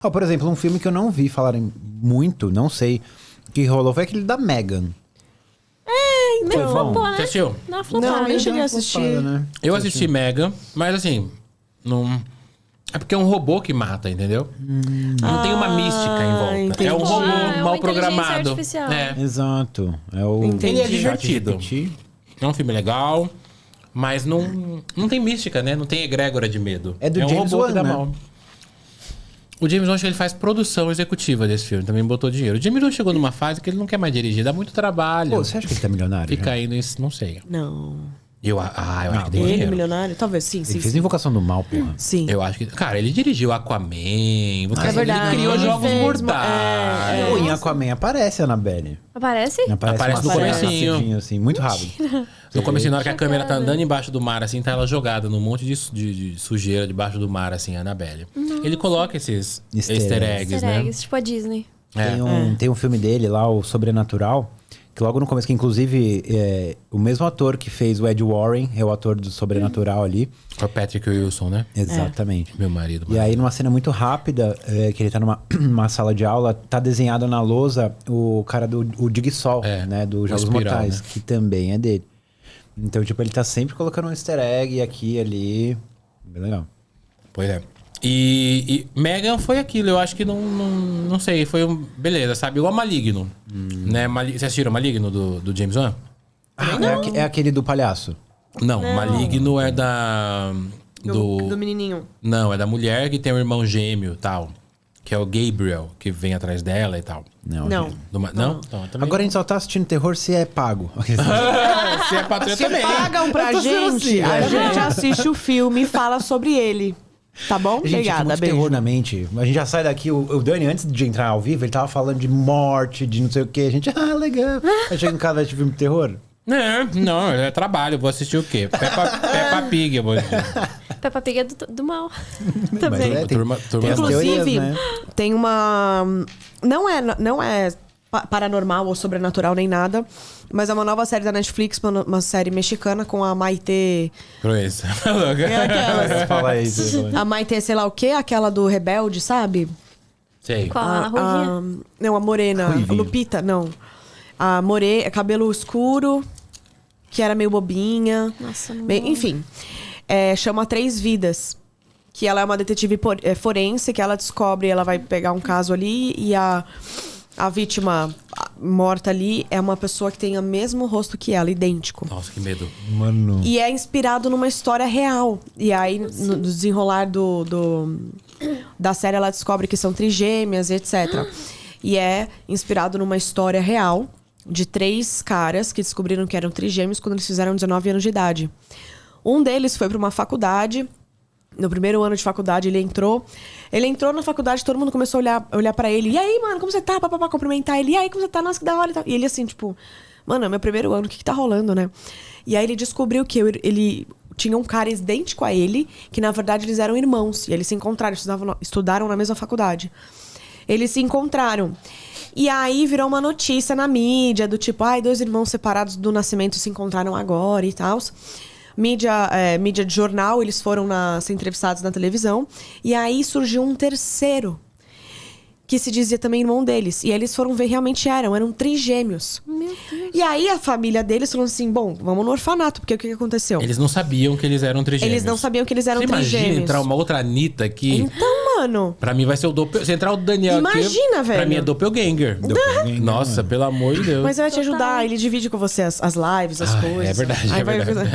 Ó, por exemplo, um filme que eu não vi falarem muito, não sei, que rolou foi aquele da Megan. Meio bom. flopou, né? Você assistiu? Não, flopou. Não, nem Deu cheguei uma a assistir. flopada, né? Eu assisti Mega, mas assim, não... É porque é um robô que mata, entendeu? Não tem uma mística em volta. entendi. É um robô É uma mal inteligência programado. artificial. É. Exato. É o... Entendi. Ele é divertido. ChatGPT. É um filme legal, mas não tem mística, né? Não tem egrégora de medo. É do um James robô Wan, que dá né? mal. O James Wan, acho que ele faz produção executiva desse filme, também botou dinheiro. O James Wan chegou numa fase que ele não quer mais dirigir, dá muito trabalho. Pô, você acha que ele tá milionário? Fica já? indo em... Não sei. Não. Eu acho que tem Ele, dinheiro. milionário? Talvez, sim, Ele sim. fez sim. Invocação do Mal, porra. Sim. Eu acho que... Cara, ele dirigiu Aquaman. É verdade. Ele criou Ele Jogos fez, Mortais. Pô, em Aquaman aparece a Annabelle. Aparece? Aparece no uma cena comecinho. rapidinho, assim, muito rápido. No começo, na hora que a câmera tá andando embaixo do mar, assim, tá ela jogada num monte de sujeira debaixo do mar, assim, a Annabelle. Ele coloca esses easter eggs, Easter né? eggs, tipo a Disney. Tem um filme dele lá, o Sobrenatural, que logo no começo, que inclusive o mesmo ator que fez o Ed Warren, é o ator do Sobrenatural ali. O Patrick Wilson, né? Exatamente. Meu marido. E aí, numa cena muito rápida, que ele tá numa sala de aula, tá desenhado na lousa o cara do Dig-Sol, né? Do Jogos Espiral, Mortais, né? que também é dele. Então, tipo, ele tá sempre colocando um easter egg aqui e ali. Bem legal. Pois é. E Megan foi aquilo, eu acho que não sei, foi um... Beleza, sabe? Igual Maligno, né? Vocês assistiram Maligno do James Wan? É aquele do palhaço. Não, Maligno é da... Do menininho. Não, é da mulher que tem um irmão gêmeo e tal. Que é o Gabriel, que vem atrás dela e tal. Não. gente. Não? Então, também Agora a gente só tá assistindo terror se é pago. se é patrulha também. Pagam pra Eu tô sendo gente, assim, a né? gente assiste o filme e fala sobre ele. Tá bom? Gente, Obrigada, muito beijo. terror na mente. A gente já sai daqui, o Dani, antes de entrar ao vivo, ele tava falando de morte, de não sei o que. A gente, legal. Aí chega em casa de filme de terror. Não, é trabalho. Vou assistir o quê? Peppa Pig, eu vou assistir. Peppa Pig é do mal. Mas Também. tem Turma as Inclusive, teorias, né? tem uma... Não é paranormal ou sobrenatural nem nada, mas é uma nova série da Netflix, uma série mexicana com a Maite... Proeza. É aquela. Fala aí. você fala aí. A Maite, sei lá o quê, aquela do Rebelde, sabe? Sei. Qual? A Ruivinha? Não, a Morena. Ruivinha. A Lupita, não. A cabelo escuro, que era meio bobinha. Nossa, não. Enfim, chama Três Vidas. Que ela é uma detetive forense, que ela descobre, ela vai pegar um caso ali e a vítima morta ali é uma pessoa que tem o mesmo rosto que ela, idêntico. Nossa, que medo. Mano. E é inspirado numa história real. E aí, no desenrolar da série, ela descobre que são trigêmeas, etc. E é inspirado numa história real de 3 caras que descobriram que eram trigêmeos quando eles fizeram 19 anos de idade. Um deles foi para uma faculdade. No primeiro ano de faculdade, ele entrou na faculdade, todo mundo começou a olhar pra ele. E aí, mano, como você tá? Papapá, cumprimentar ele. E aí, como você tá? Nossa, que da hora e tal. E ele assim, tipo... Mano, é meu primeiro ano, o que tá rolando, né? E aí ele descobriu que ele tinha um cara idêntico a ele, que na verdade eles eram irmãos. E eles se encontraram, estudaram na mesma faculdade. Eles se encontraram. E aí virou uma notícia na mídia, do tipo... 2 irmãos separados do nascimento se encontraram agora e tal. Mídia de jornal, eles foram ser entrevistados na televisão. E aí surgiu um terceiro, que se dizia também irmão deles. E eles foram ver, realmente eram trigêmeos. Meu Deus. E aí a família deles falou assim, bom, vamos no orfanato, porque o que aconteceu? Eles não sabiam que eles eram trigêmeos. Eles não sabiam que eles eram Você trigêmeos. imagina entrar uma outra Anitta aqui... Então, mano... Pra mim vai ser o doppel... Se entrar o Daniel Imagina, aqui... velho. Pra mim é doppelganger. Nossa, pelo amor de Deus. Mas vai te Total. ajudar, ele divide com você as lives, as coisas. É verdade, Aí é vai verdade.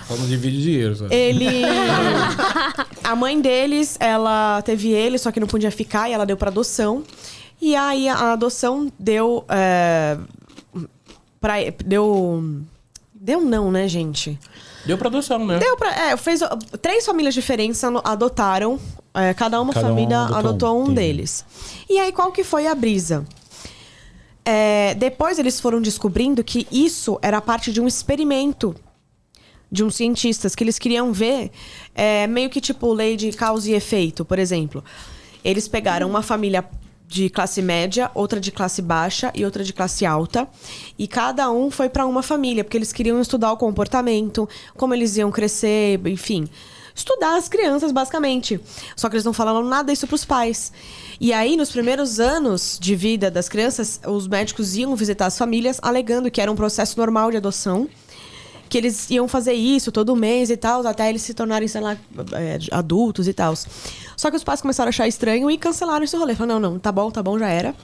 Só não divide dinheiro, só. A mãe deles, ela teve ele, só que não podia ficar, e ela deu pra adoção. E aí a adoção deu... Deu não, né, gente? Deu produção, né? Fez 3 famílias diferentes adotaram. Cada uma Cada um família adotou adotou um entendi. deles. E aí, qual que foi a brisa? Depois eles foram descobrindo que isso era parte de um experimento de uns cientistas, que eles queriam ver meio que tipo lei de causa e efeito, por exemplo. Eles pegaram uma família de classe média, outra de classe baixa e outra de classe alta. E cada um foi para uma família, porque eles queriam estudar o comportamento, como eles iam crescer, enfim. estudar as crianças, basicamente. Só que eles não falavam nada disso pros pais. E aí, nos primeiros anos de vida das crianças, os médicos iam visitar as famílias, alegando que era um processo normal de adoção, que eles iam fazer isso todo mês e tal, até eles se tornarem, sei lá, adultos e tal. Só que os pais começaram a achar estranho e cancelaram esse rolê. Falaram, não, tá bom, já era.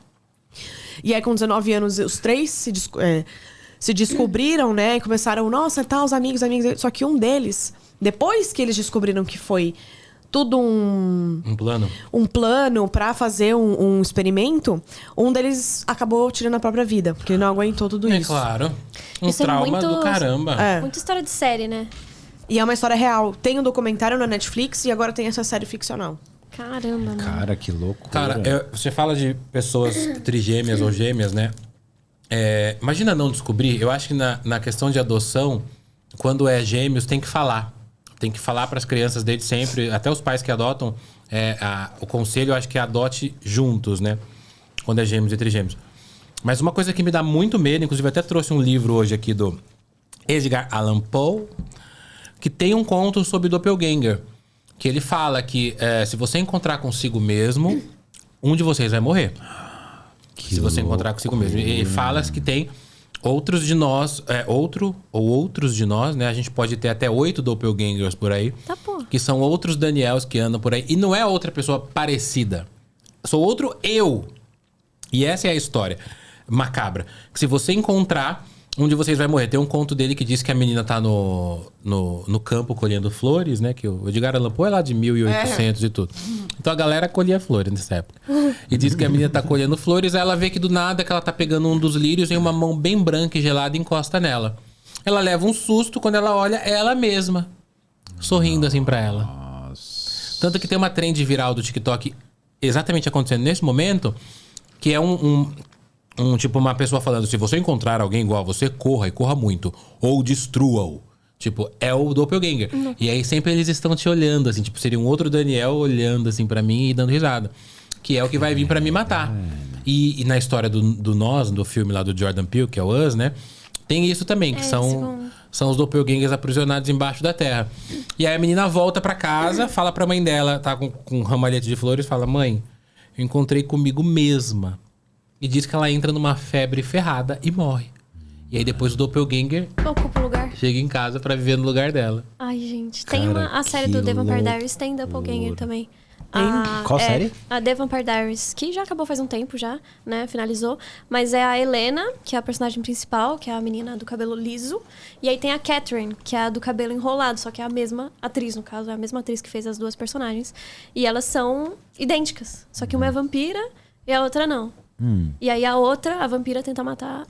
E aí, com 19 anos, os três se descobriram, né? E começaram, nossa, tá, os amigos. Só que um deles, depois que eles descobriram que foi tudo um plano pra fazer um experimento, um deles acabou tirando a própria vida, porque ele não aguentou tudo isso. É claro. Um Isso é trauma muito- do caramba. Muita história de série, né? E é uma história real. Tem um documentário na Netflix e agora tem essa série ficcional. Caramba, mano. Cara, que louco. Cara, você fala de pessoas trigêmeas ou gêmeas, né? Imagina não descobrir. Eu acho que na questão de adoção, quando é gêmeos, tem que falar. Tem que falar para as crianças desde sempre. Até os pais que adotam, o conselho, eu acho que é adote juntos, né? Quando é gêmeos e trigêmeos. Mas uma coisa que me dá muito medo, inclusive eu até trouxe um livro hoje aqui do Edgar Allan Poe, que tem um conto sobre doppelganger. Que ele fala que se você encontrar consigo mesmo, um de vocês vai morrer. Se você encontrar consigo mesmo. E fala que tem outros de nós, outros de nós, né? A gente pode ter até 8 doppelgangers por aí. Tá, pô. Que são outros Daniels que andam por aí. E não é outra pessoa parecida. Sou outro eu. E essa é a história macabra. Que se você encontrar, um de vocês vai morrer. Tem um conto dele que diz que a menina tá no campo colhendo flores, né? Que o Edgar Allan Poe é lá de 1800 e tudo. Então a galera colhia flores nessa época. E diz que a menina tá colhendo flores, aí ela vê que do nada que ela tá pegando um dos lírios e uma mão bem branca e gelada encosta nela. Ela leva um susto quando ela olha ela mesma, sorrindo assim pra ela. Tanto que tem uma trend viral do TikTok exatamente acontecendo nesse momento, que é tipo, uma pessoa falando, se você encontrar alguém igual a você, corra e corra muito. Ou destrua-o. Tipo, é o doppelganger. E aí sempre eles estão te olhando, assim. Tipo, seria um outro Daniel olhando, assim, pra mim e dando risada. Que é o que vai vir pra me matar. E na história do Nós, do filme lá do Jordan Peele, que é o Us, né? Tem isso também, que são os doppelgangers aprisionados embaixo da terra. E aí a menina volta pra casa, fala pra mãe dela, tá com um ramalhete de flores, fala, mãe, eu encontrei comigo mesma. E diz que ela entra numa febre ferrada e morre. E aí depois o doppelganger Ocupa o lugar. chega em casa pra viver no lugar dela. Ai, gente. Tem Cara, a série que do The Vampire Diaries, tem Doppelganger também. Qual série? A The Vampire Diaries, que já acabou faz um tempo já, né? Finalizou. Mas é a Helena, que é a personagem principal, que é a menina do cabelo liso. E aí tem a Catherine, que é a do cabelo enrolado, só que é a mesma atriz, no caso. É a mesma atriz que fez as duas personagens. E elas são idênticas. Só que uma é vampira e a outra não. E aí a outra, a vampira, tenta matar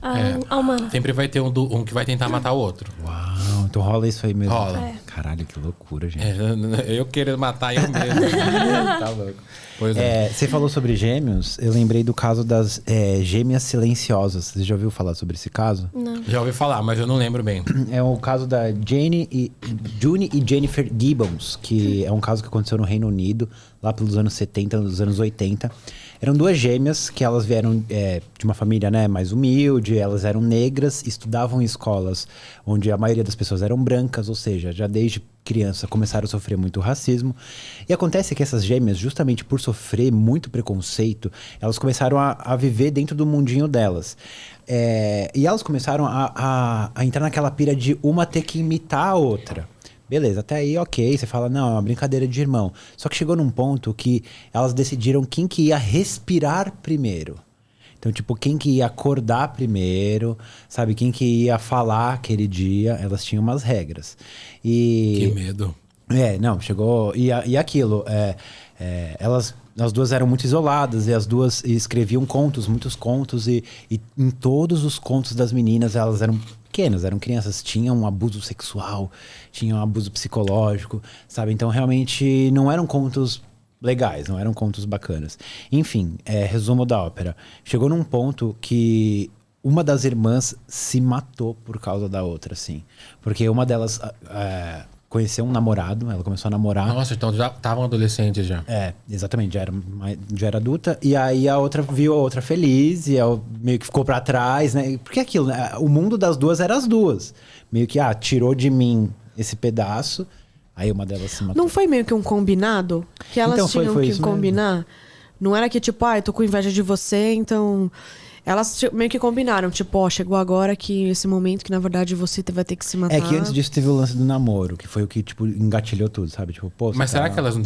a humana. Sempre vai ter um que vai tentar matar o outro. Uau, então rola isso aí mesmo. Rola. É. Caralho, que loucura, gente. Eu querendo matar eu mesmo. Tá louco. Pois é. Você falou sobre gêmeos, eu lembrei do caso das gêmeas silenciosas. Você já ouviu falar sobre esse caso? Não. Já ouvi falar, mas eu não lembro bem. É o caso da June e Jennifer Gibbons, que é um caso que aconteceu no Reino Unido, lá pelos anos 70, nos anos 80. Eram duas gêmeas que elas vieram de uma família, né, mais humilde, elas eram negras, estudavam em escolas onde a maioria das pessoas eram brancas, ou seja, já desde criança começaram a sofrer muito racismo. E acontece que essas gêmeas, justamente por sofrer muito preconceito, elas começaram a viver dentro do mundinho delas. E elas começaram a entrar naquela pira de uma ter que imitar a outra. Beleza, até aí ok, você fala, não, é uma brincadeira de irmão. Só que chegou num ponto que elas decidiram quem que ia respirar primeiro. Então, tipo, quem que ia acordar primeiro, sabe? Quem que ia falar aquele dia, elas tinham umas regras. Que medo. Não, chegou... E aquilo, as duas eram muito isoladas e as duas escreviam muitos contos e em todos os contos das meninas elas eram pequenas, eram crianças, tinham um abuso sexual, tinham um abuso psicológico, sabe? Então realmente não eram contos legais, não eram contos bacanas. Enfim, resumo da ópera. Chegou num ponto que uma das irmãs se matou por causa da outra, assim. Porque uma delas conheceu um namorado, ela começou a namorar. Nossa, então já estavam adolescentes já. Exatamente, já era adulta. E aí a outra viu a outra feliz e ela meio que ficou pra trás, né? Porque aquilo, né? O mundo das duas era as duas. Meio que, tirou de mim esse pedaço. Aí uma delas se matou. Não foi meio que um combinado? Que elas Então, tinham foi que isso combinar? Não era que, tipo, eu tô com inveja de você, então... Elas meio que combinaram, tipo, ó, chegou agora que esse momento que, na verdade, você vai ter que se matar. É que antes disso teve o lance do namoro, que foi o que, tipo, engatilhou tudo, sabe? Tipo, pô, Mas você será tá- que elas não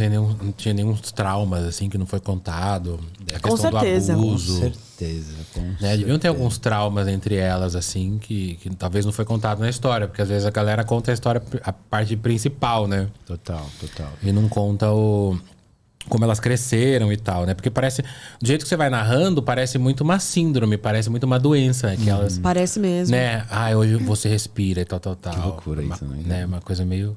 tinham nenhum traumas, assim, que não foi contado? A Com questão certeza. do Com abuso. certeza. Né? Deviam ter alguns traumas entre elas, assim, que talvez não foi contado na história. Porque às vezes a galera conta a história, a parte principal, né? Total, total. E não conta como elas cresceram e tal, né? Porque parece... Do jeito que você vai narrando, parece muito uma síndrome, parece muito uma doença. Que elas... Parece mesmo. Né? Hoje você respira e tal. Que loucura isso, né? Uma coisa meio